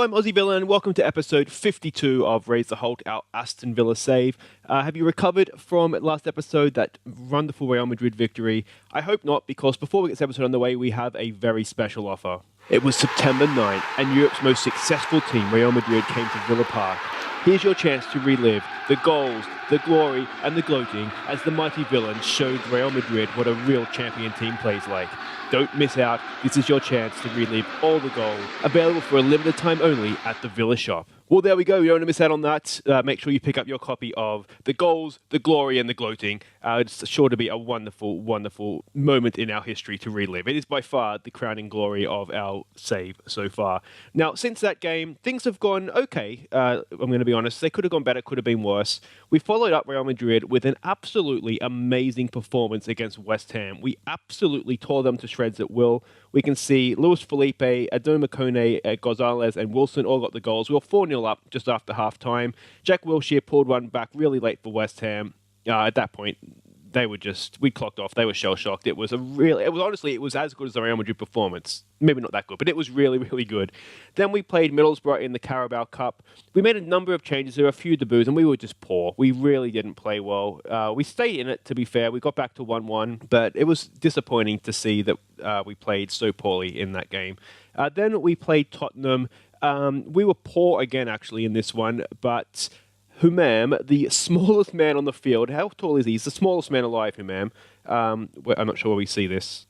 I'm Aussie Villa and welcome to episode 52 of Raise the Hulk, our Aston Villa save. Have you recovered from last episode, that wonderful Real Madrid victory? I hope not, because before we get this episode underway, we have a very special offer. It was September 9th and Europe's most successful team, Real Madrid, came to Villa Park. Here's your chance to relive the goals, the glory and the gloating as the mighty villains showed Real Madrid what a real champion team plays like. Don't miss out. This is your chance to relive all the goals. Available for a limited time only at the Villa shop. Well, there we go. You don't want to miss out on that. Make sure you pick up your copy of The Goals, The Glory and The Gloating. It's sure to be a wonderful, wonderful moment in our history to relive. It is by far the crowning glory of our save so far. Now, since that game, things have gone okay. I'm going to be honest. They could have gone better, could have been worse. We followed up Real Madrid with an absolutely amazing performance against West Ham. We absolutely tore them to shreds at will. We can see Luis Felipe, Adobe, Gonzalez and Wilson all got the goals. We were 4-0 up just after half-time. Jack Wilshere pulled one back really late for West Ham. At that point, we clocked off. They were shell-shocked. It was as good as the Real Madrid performance. Maybe not that good, but it was really, really good. Then we played Middlesbrough in the Carabao Cup. We made a number of changes. There were a few debuts, and we were just poor. We really didn't play well. We stayed in it, to be fair. We got back to 1-1, but it was disappointing to see that we played so poorly in that game. Then we played Tottenham. We were poor again, actually, in this one, but Humam, the smallest man on the field. How tall is he? He's the smallest man alive, Humam. I'm not sure where we see this.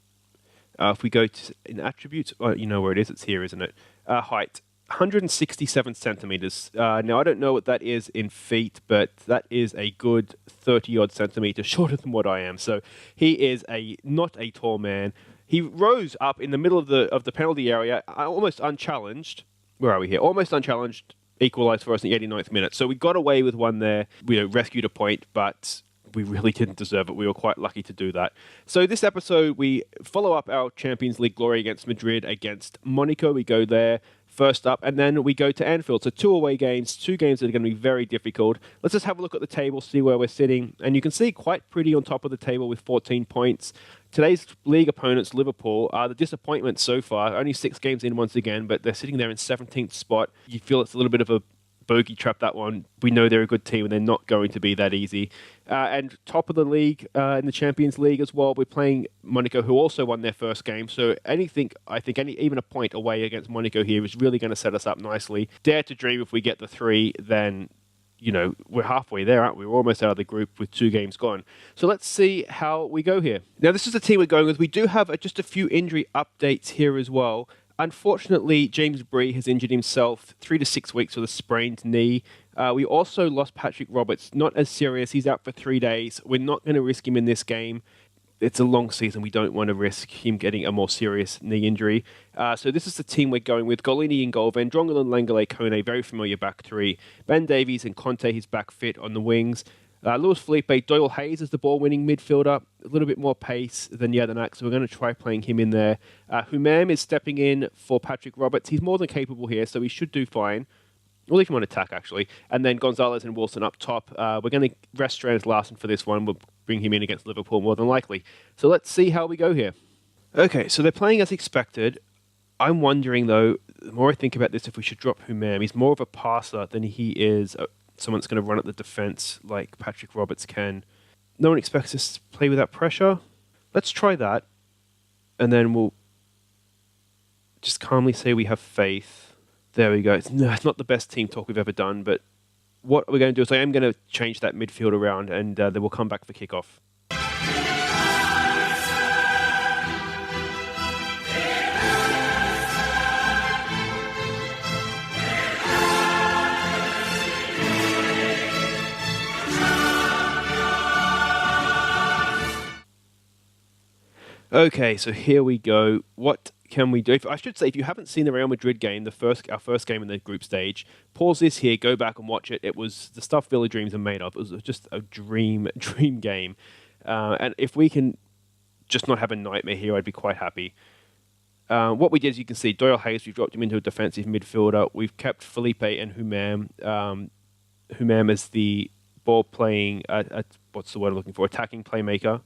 If we go in attributes, you know where it is. It's here, isn't it? Height, 167 centimeters. Now, I don't know what that is in feet, but that is a good 30-odd centimeters shorter than what I am. So he is not a tall man. He rose up in the middle of the penalty area, almost unchallenged. Where are we here? Almost unchallenged. Equalised for us in the 89th minute. So we got away with one there. We rescued a point, but we really didn't deserve it. We were quite lucky to do that. So this episode, we follow up our Champions League glory against Madrid, against Monaco. We go there first up, and then we go to Anfield. So 2 away games, 2 games that are going to be very difficult. Let's just have a look at the table, see where we're sitting. And you can see quite pretty on top of the table with 14 points. Today's league opponents, Liverpool, are the disappointment so far. Only 6 games in once again, but they're sitting there in 17th spot. You feel it's a little bit of a bogey trap, that one. We know they're a good team and they're not going to be that easy. And top of the league in the Champions League as well, we're playing Monaco, who also won their first game. So even a point away against Monaco here is really going to set us up nicely. Dare to dream if we get the 3, then we're halfway there, aren't we? We're almost out of the group with 2 games gone. So let's see how we go here. Now, this is the team we're going with. We do have just a few injury updates here as well. Unfortunately, James Bree has injured himself 3 to 6 weeks with a sprained knee. We also lost Patrick Roberts. Not as serious. He's out for 3 days. We're not going to risk him in this game. It's a long season. We don't want to risk him getting a more serious knee injury. So this is the team we're going with. Golini in goal, Van Drongelen, Langele, Kone, very familiar back 3. Ben Davies and Conte, he's back fit on the wings. Luis Felipe, Doyle Hayes is the ball-winning midfielder. A little bit more pace than Jedinak, so we're going to try playing him in there. Humam is stepping in for Patrick Roberts. He's more than capable here, so he should do fine. We'll leave him on attack, actually. And then Gonzalez and Wilson up top. We're going to rest Strand Larsen for this one. We'll bring him in against Liverpool more than likely. So let's see how we go here. Okay, so they're playing as expected. I'm wondering, though, the more I think about this, if we should drop Humam. He's more of a passer than he is someone that's going to run at the defence like Patrick Roberts can. No one expects us to play without pressure. Let's try that. And then we'll just calmly say we have faith. There we go. It's not the best team talk we've ever done, but what we're going to do is I am going to change that midfield around, and then we'll come back for kickoff. Okay, so here we go. What can we do? I should say, if you haven't seen the Real Madrid game, our first game in the group stage, pause this here, go back and watch it. It was the stuff Villa dreams are made of. It was just a dream game. And if we can just not have a nightmare here, I'd be quite happy. What we did, as you can see, Doyle Hayes, we've dropped him into a defensive midfielder. We've kept Felipe and Humam. Humam is the ball-playing, what's the word I'm looking for, attacking playmaker.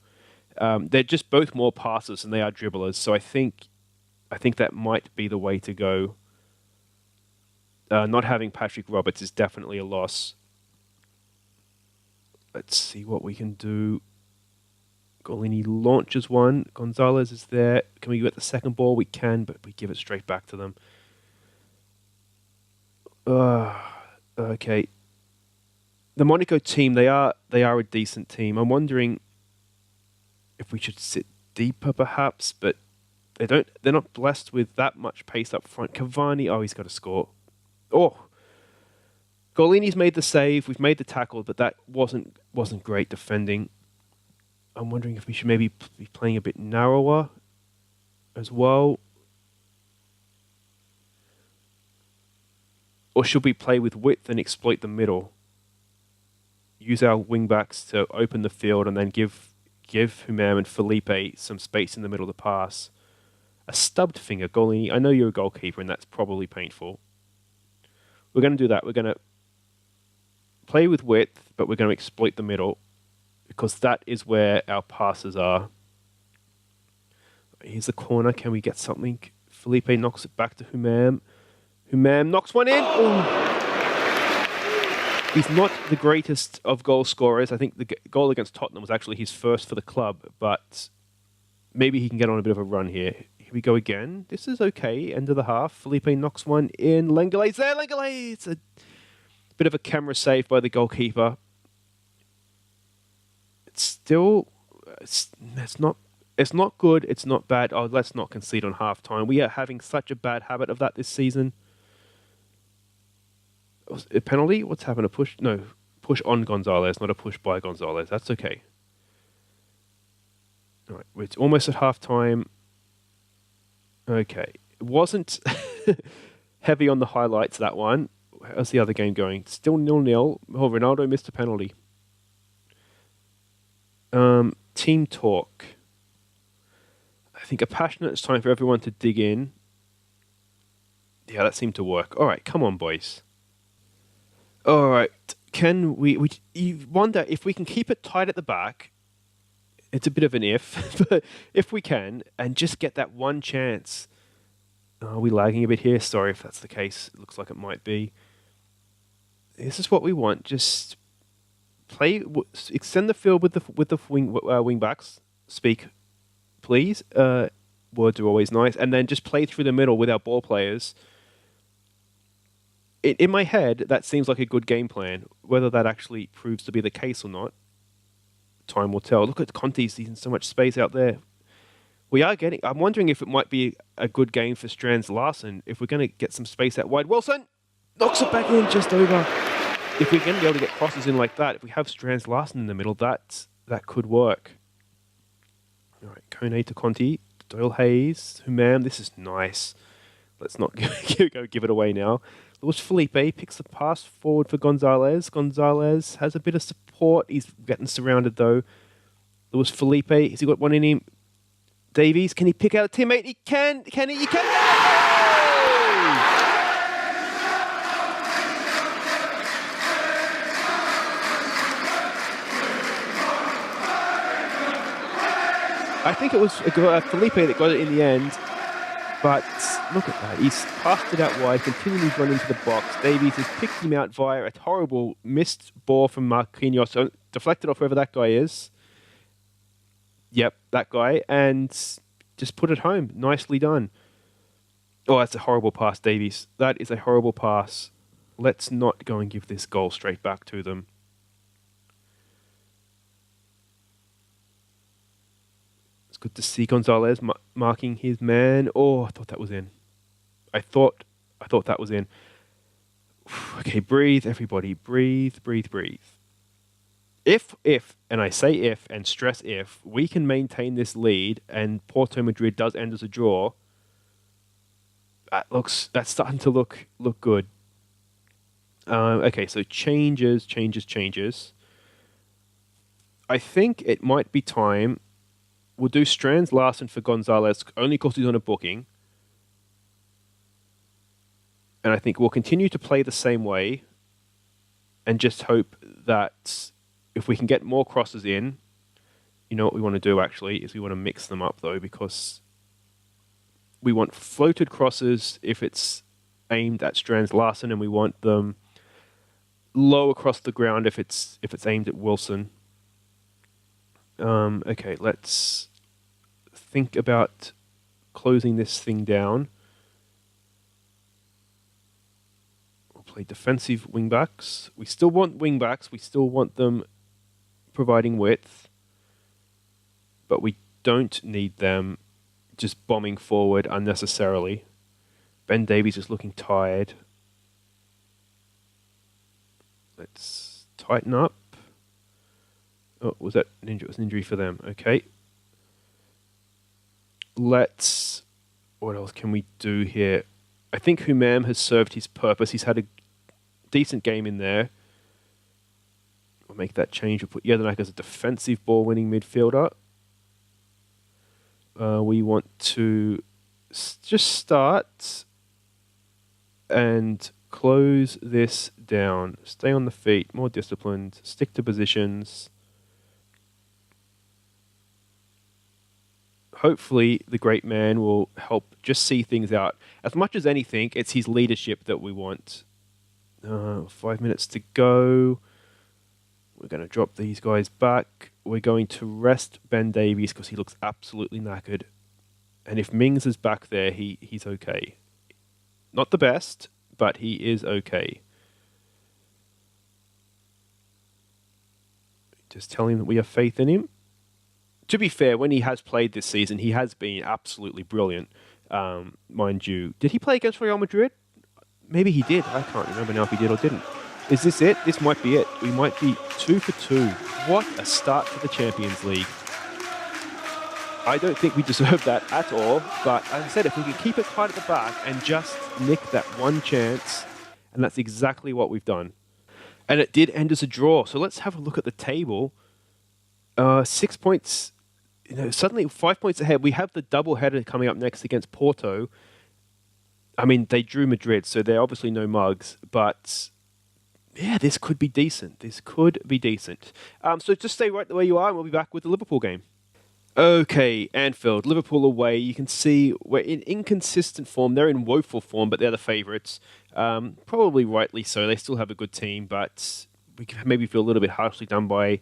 They're just both more passers than they are dribblers, so I think that might be the way to go. Not having Patrick Roberts is definitely a loss. Let's see what we can do. Golini launches one. Gonzalez is there. Can we get the second ball? We can, but we give it straight back to them. Okay. The Monaco team, they are a decent team. I'm wondering if we should sit deeper, perhaps, but they're not blessed with that much pace up front. Cavani, he's got to score. Golini's made the save. We've made the tackle, but that wasn't great defending. I'm wondering if we should maybe be playing a bit narrower as well. Or should we play with width and exploit the middle? Use our wing-backs to open the field and then give Humam and Felipe some space in the middle to pass. A stubbed finger, Golini. I know you're a goalkeeper and that's probably painful. We're going to do that. We're going to play with width, but we're going to exploit the middle because that is where our passes are. Here's the corner. Can we get something? Felipe knocks it back to Humam. Humam knocks one in. Ooh. He's not the greatest of goal scorers. I think the goal against Tottenham was actually his first for the club, but maybe he can get on a bit of a run here. Here we go again. This is okay. End of the half. Felipe knocks one in. Lenglet's there. Lenglet. It's a bit of a camera save by the goalkeeper. It's not good. It's not bad. Let's not concede on half time. We are having such a bad habit of that this season. A penalty? What's happened? A push? No, push on Gonzalez, not a push by Gonzalez. That's okay. All right, it's almost at half time. Okay, it wasn't heavy on the highlights, that one. How's the other game going? Still 0-0. Ronaldo missed a penalty. Team talk. I think a passionate time for everyone to dig in. Yeah, that seemed to work. All right, come on, boys. All right, can you wonder if we can keep it tight at the back? It's a bit of an if, but if we can, and just get that one chance. Are we lagging a bit here? Sorry if that's the case. It looks like it might be. This is what we want. Just extend the field with the wing backs. Speak, please. Words are always nice, and then just play through the middle with our ball players. In my head, that seems like a good game plan. Whether that actually proves to be the case or not, time will tell. Look at Conte's using so much space out there. I'm wondering if it might be a good game for Strands Larsen if we're going to get some space out wide. Wilson knocks it back in just over. If we're going to be able to get crosses in like that, if we have Strands Larsen in the middle, that could work. All right, Kone to Conte, Doyle Hayes, Humam. This is nice. Let's not go give it away now. Luis Felipe picks the pass forward for Gonzalez. Gonzalez has a bit of support. He's getting surrounded though. Luis Felipe, has he got one in him? Davies, can he pick out a teammate? He can. Can he? He can. I think it was Felipe that got it in the end. But look at that. He's passed it out wide, continuing to run into the box. Davies has picked him out via a horrible missed ball from Marquinhos, deflected off whoever that guy is. Yep, that guy. And just put it home. Nicely done. Oh, that's a horrible pass, Davies. That is a horrible pass. Let's not go and give this goal straight back to them. Good to see Gonzalez marking his man. Oh, I thought that was in. I thought that was in. Okay, breathe, everybody. Breathe. If, and I say if and stress if, we can maintain this lead and Porto Madrid does end as a draw, that's starting to look good. Okay, so changes. I think it might be time. We'll do Strands Larsen for Gonzalez, only because he's on a booking. And I think we'll continue to play the same way and just hope that if we can get more crosses in, you know what we want to do actually, is we want to mix them up though, because we want floated crosses if it's aimed at Strands Larsen, and we want them low across the ground if it's aimed at Wilson. Okay, let's think about closing this thing down. We'll play defensive wingbacks. We still want wingbacks. We still want them providing width, but we don't need them just bombing forward unnecessarily. Ben Davies is looking tired. Let's tighten up. Oh, was that an injury? It was an injury for them. Okay. What else can we do here? I think Humam has served his purpose. He's had a decent game in there. We'll make that change. We'll put Jedinak as a defensive ball-winning midfielder. We want to just start and close this down. Stay on the feet, more disciplined, stick to positions. Hopefully, the great man will help just see things out. As much as anything, it's his leadership that we want. 5 minutes to go. We're going to drop these guys back. We're going to rest Ben Davies because he looks absolutely knackered. And if Mings is back there, he's okay. Not the best, but he is okay. Just tell him that we have faith in him. To be fair, when he has played this season, he has been absolutely brilliant, mind you. Did he play against Real Madrid? Maybe he did. I can't remember now if he did or didn't. Is this it? This might be it. We might be 2 for 2. What a start to the Champions League. I don't think we deserve that at all, but as I said, if we can keep it tight at the back and just nick that one chance, and that's exactly what we've done. And it did end as a draw, so let's have a look at the table. 6 points, suddenly 5 points ahead. We have the double header coming up next against Porto. I mean, they drew Madrid, so they're obviously no mugs, but yeah, this could be decent. So just stay right the way you are, and we'll be back with the Liverpool game. Okay, Anfield, Liverpool away. You can see we're in inconsistent form. They're in woeful form, but they're the favourites. Probably rightly so. They still have a good team, but we can maybe feel a little bit harshly done by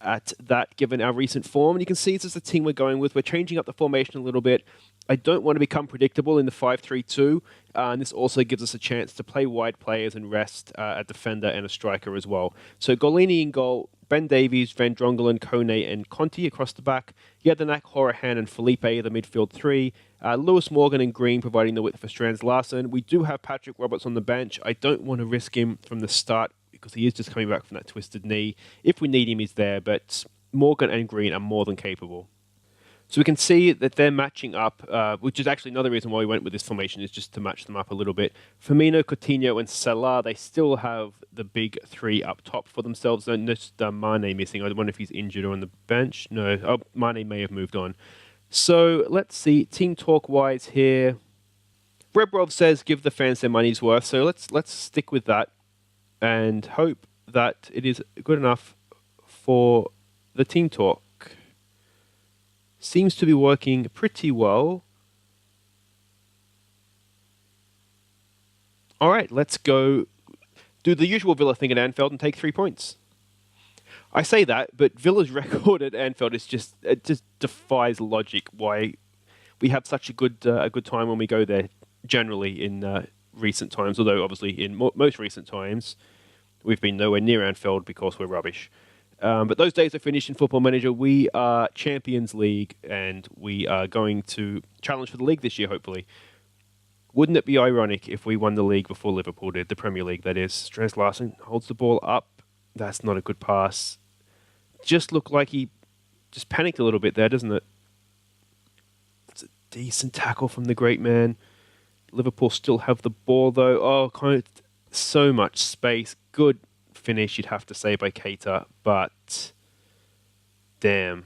at that, given our recent form. And you can see this is the team we're going with. We're changing up the formation a little bit. I don't want to become predictable in the 5-3-2, and this also gives us a chance to play wide players and rest a defender and a striker as well. So Golini in goal, Ben Davies, Van Drongelen, Kone and Conti across the back, Jedinak, Horahan and Felipe, the midfield three, Lewis Morgan and Green providing the width for Strands Larsen. We do have Patrick Roberts on the bench. I don't want to risk him from the start because he is just coming back from that twisted knee. If we need him, he's there, but Morgan and Green are more than capable. So we can see that they're matching up, which is actually another reason why we went with this formation, is just to match them up a little bit. Firmino, Coutinho and Salah, they still have the big three up top for themselves. And just Mane missing. I wonder if he's injured or on the bench. No, Mane may have moved on. So let's see, team talk-wise here. Rebrov says give the fans their money's worth. So let's stick with that and hope that it is good enough for the team talk. Seems to be working pretty well. All right, let's go do the usual Villa thing at Anfield and take 3 points. I say that, but Villa's record at Anfield is just defies logic. Why we have such a good time when we go there. Generally in recent times, although obviously in most recent times we've been nowhere near Anfield because we're rubbish. But those days are finished in Football Manager. We are Champions League, and we are going to challenge for the league this year, hopefully. Wouldn't it be ironic if we won the league before Liverpool did, the Premier League, that is? Strands Larsen holds the ball up. That's not a good pass. Just looked like he just panicked a little bit there, doesn't it? It's a decent tackle from the great man. Liverpool still have the ball, though. Oh, kind of so much space. Good finish, you'd have to say, by Keita, but damn.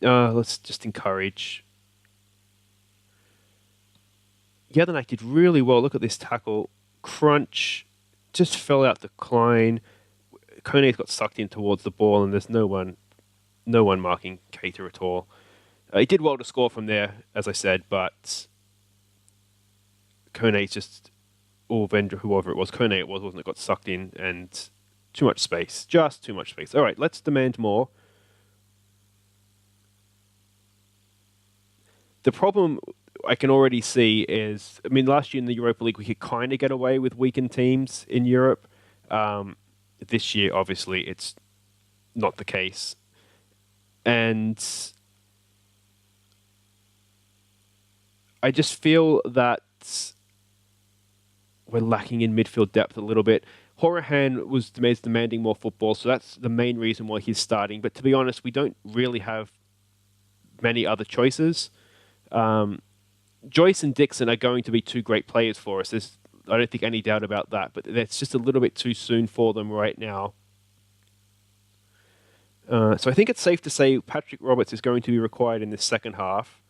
Let's just encourage. Jedinak did really well. Look at this tackle. Crunch. Just fell out the Klein. Kone's got sucked in towards the ball, and there's no one marking Keita at all. He did well to score from there, as I said, but Kone's just or vendor, whoever it was, Kone it was, wasn't it? Got sucked in and too much space. Just too much space. All right, let's demand more. The problem I can already see is, I mean, last year in the Europa League, we could kind of get away with weakened teams in Europe. This year, obviously, it's not the case. And I just feel that we're lacking in midfield depth a little bit. Horahan was demanding more football, so that's the main reason why he's starting. But to be honest, we don't really have many other choices. Joyce and Dixon are going to be two great players for us. I don't think any doubt about that, but it's just a little bit too soon for them right now. So I think it's safe to say Patrick Roberts is going to be required in this second half.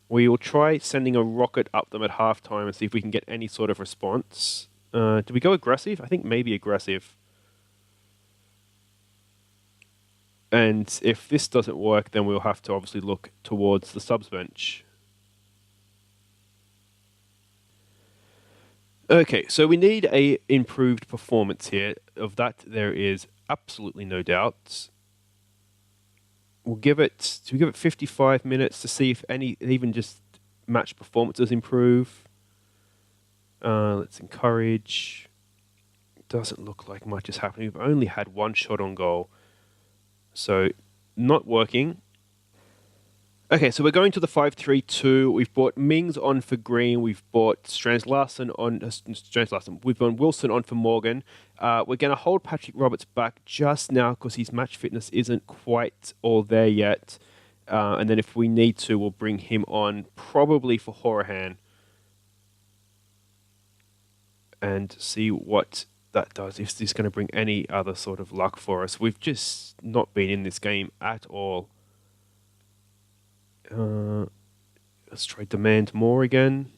We will try sending a rocket up them at halftime and see if we can get any sort of response. Do we go aggressive? I think maybe aggressive. And if this doesn't work, then we'll have to obviously look towards the subs bench. Okay, so we need a improved performance here. Of that, there is absolutely no doubt. We'll give it 55 minutes to see if even just match performances improve. Let's encourage. Doesn't look like much is happening. We've only had one shot on goal. So, not working. Okay, so we're going to the 5-3-2. We've brought Mings on for Green. We've brought Strands-Larsen on... We've brought Wilson on for Morgan. We're going to hold Patrick Roberts back just now because his match fitness isn't quite all there yet. And then if we need to, we'll bring him on probably for Horahan. And see what that does, if this is going to bring any other sort of luck for us. We've just not been in this game at all. Let's try demand more again.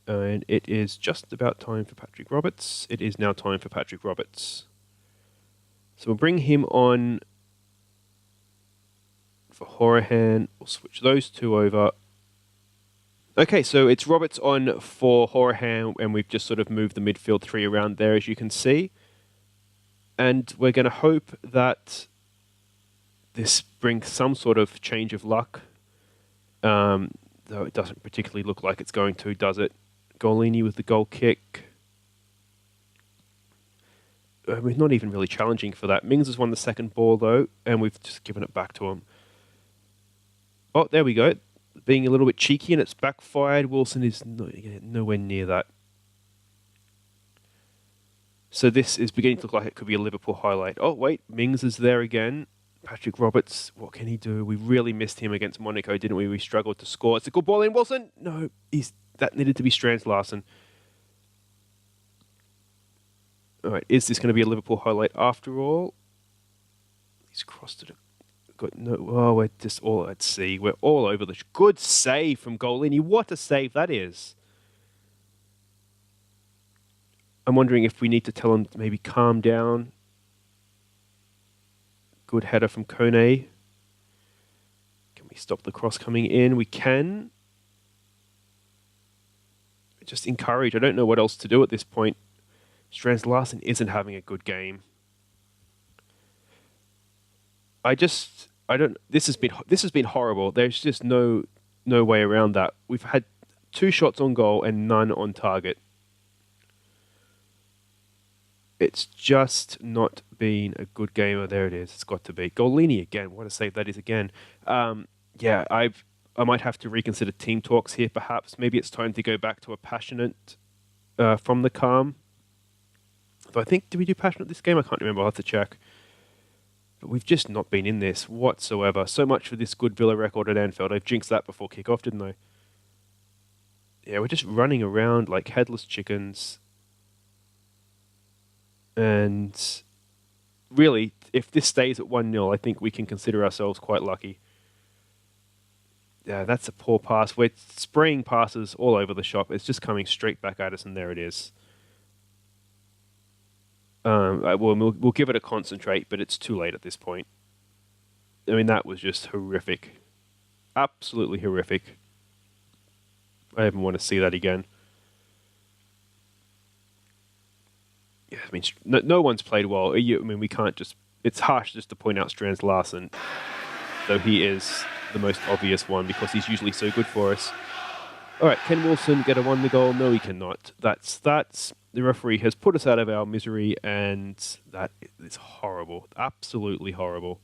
And it is just about time for Patrick Roberts. It is now time for Patrick Roberts. So we'll bring him on for Horahan. We'll switch those two over. Okay, so it's Roberts on for Horahan, and we've just sort of moved the midfield three around there, as you can see. And we're going to hope that this brings some sort of change of luck. Though it doesn't particularly look like it's going to, does it? Golini with the goal kick. We're not even really challenging for that. Mings has won the second ball, though, and we've just given it back to him. Oh, there we go. Being a little bit cheeky, and it's backfired. Wilson is nowhere near that. So this is beginning to look like it could be a Liverpool highlight. Oh, wait, Mings is there again. Patrick Roberts, what can he do? We really missed him against Monaco, didn't we? We struggled to score. It's a good ball in, Wilson. No, that needed to be Strands-Larsen. All right, is this going to be a Liverpool highlight after all? He's crossed it. Got no. Oh, we're just all at sea. We're all over the. Good save from Golini. What a save that is. I'm wondering if we need to tell him to maybe calm down. Good header from Kone. Can we stop the cross coming in? We can. Just encourage. I don't know what else to do at this point. Strands-Larsen isn't having a good game. This has been horrible. There's just no way around that. We've had 2 shots on goal and none on target. It's just not been a good game. Oh, there it is. It's got to be. Golini again. What a save that is again. Yeah, I might have to reconsider team talks here, perhaps. Maybe it's time to go back to a passionate from the calm. Though I think, did we do passionate this game? I can't remember. I'll have to check. But we've just not been in this whatsoever. So much for this good Villa record at Anfield. I've jinxed that before kickoff, didn't I? Yeah, we're just running around like headless chickens. And really, if this stays at 1-0, I think we can consider ourselves quite lucky. Yeah, that's a poor pass. We're spraying passes all over the shop. It's just coming straight back at us, and there it is. We'll give it a concentrate, but it's too late at this point. I mean, that was just horrific. Absolutely horrific. I even want to see that again. I mean, no one's played well. I mean, we can't just. It's harsh just to point out Strands Larsen, though he is the most obvious one because he's usually so good for us. All right, can Wilson get a won the goal? No, he cannot. That's the referee has put us out of our misery, and that is horrible, absolutely horrible.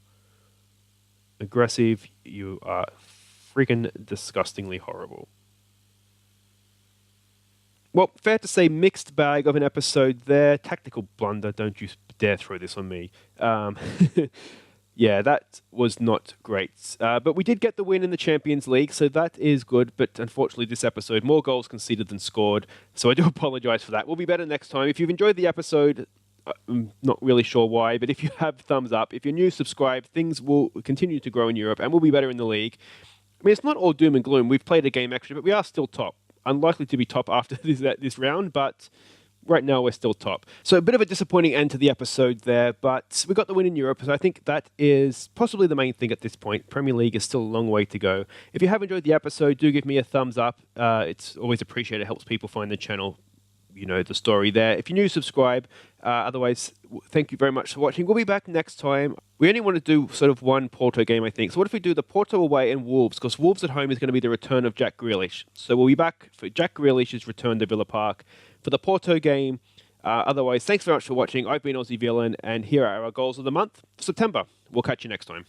Aggressive, you are freaking disgustingly horrible. Well, fair to say, mixed bag of an episode there. Tactical blunder, don't you dare throw this on me. Yeah, that was not great. But we did get the win in the Champions League, so that is good. But unfortunately, this episode, more goals conceded than scored. So I do apologize for that. We'll be better next time. If you've enjoyed the episode, I'm not really sure why, but if you have, thumbs up. If you're new, subscribe. Things will continue to grow in Europe, and we'll be better in the league. I mean, it's not all doom and gloom. We've played a game extra, but we are still top. Unlikely to be top after this round, but right now we're still top. So a bit of a disappointing end to the episode there, but we got the win in Europe, so I think that is possibly the main thing at this point. Premier League is still a long way to go. If you have enjoyed the episode, do give me a thumbs up. It's always appreciated. It helps people find the channel. You know the story there. If you're new, subscribe. Otherwise, thank you very much for watching. We'll be back next time. We only want to do sort of one Porto game, I think. So what if we do the Porto away and Wolves? Because Wolves at home is going to be the return of Jack Grealish. So we'll be back for Jack Grealish's return to Villa Park for the Porto game. Otherwise, thanks very much for watching. I've been Aussie Villain, and here are our goals of the month for September. We'll catch you next time.